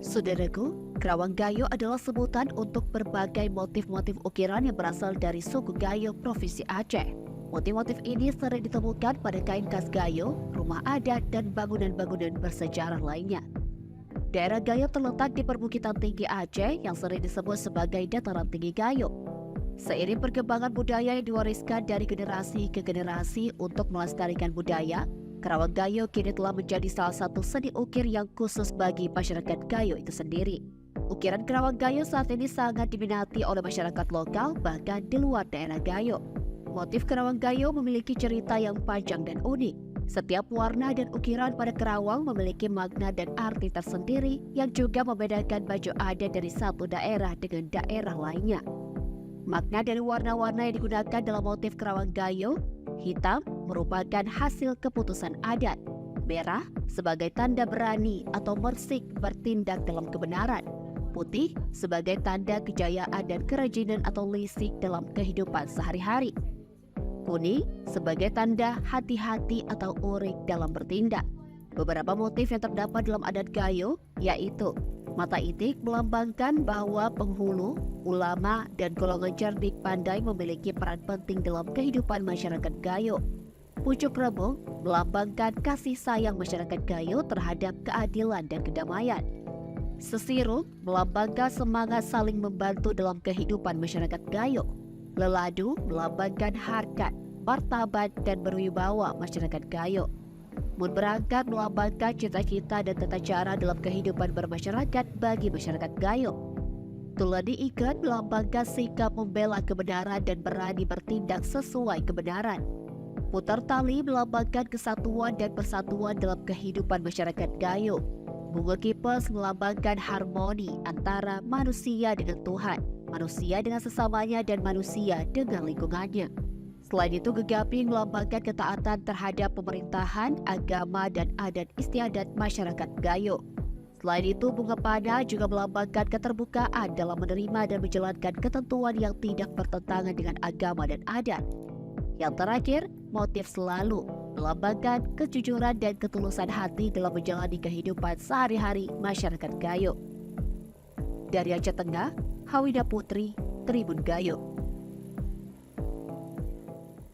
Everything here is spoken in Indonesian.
Saudaraku, Kerawang Gayo adalah sebutan untuk berbagai motif-motif ukiran yang berasal dari suku Gayo Provinsi Aceh. Motif-motif ini sering ditemukan pada kain khas Gayo, rumah adat, dan bangunan-bangunan bersejarah lainnya. Daerah Gayo terletak di perbukitan tinggi Aceh yang sering disebut sebagai dataran tinggi Gayo. Seiring perkembangan budaya yang diwariskan dari generasi ke generasi untuk melestarikan budaya, Kerawang Gayo kini telah menjadi salah satu seni ukir yang khusus bagi masyarakat Gayo itu sendiri. Ukiran Kerawang Gayo saat ini sangat diminati oleh masyarakat lokal bahkan di luar daerah Gayo. Motif Kerawang Gayo memiliki cerita yang panjang dan unik. Setiap warna dan ukiran pada Kerawang memiliki makna dan arti tersendiri yang juga membedakan baju adat dari satu daerah dengan daerah lainnya. Makna dari warna-warna yang digunakan dalam motif Kerawang Gayo: hitam merupakan hasil keputusan adat, merah sebagai tanda berani atau mersik bertindak dalam kebenaran, putih sebagai tanda kejayaan dan kerajinan atau lisik dalam kehidupan sehari-hari, kuning sebagai tanda hati-hati atau urik dalam bertindak. Beberapa motif yang terdapat dalam adat Gayo yaitu mata itik melambangkan bahwa penghulu, ulama, dan golongan cerdik pandai memiliki peran penting dalam kehidupan masyarakat Gayo. Pucuk rebung melambangkan kasih sayang masyarakat Gayo terhadap keadilan dan kedamaian. Sesiruk melambangkan semangat saling membantu dalam kehidupan masyarakat Gayo. Leladu melambangkan harkat, martabat, dan berwibawa masyarakat Gayo. Mun berangkat melambangkan cita-cita dan tata cara dalam kehidupan bermasyarakat bagi masyarakat Gayo. Tuladi ikat melambangkan sikap membela kebenaran dan berani bertindak sesuai kebenaran. Putar tali melambangkan kesatuan dan persatuan dalam kehidupan masyarakat Gayo. Bunga kipas melambangkan harmoni antara manusia dengan Tuhan, manusia dengan sesamanya, dan manusia dengan lingkungannya. Selain itu, gegaping melambangkan ketaatan terhadap pemerintahan, agama, dan adat istiadat masyarakat Gayo. Selain itu, bunga panah juga melambangkan keterbukaan dalam menerima dan menjalankan ketentuan yang tidak bertentangan dengan agama dan adat. Yang terakhir, motif selalu melambangkan kejujuran dan ketulusan hati dalam menjalani kehidupan sehari-hari masyarakat Gayo. Dari Aceh Tengah, Hawida Putri, Tribun Gayo.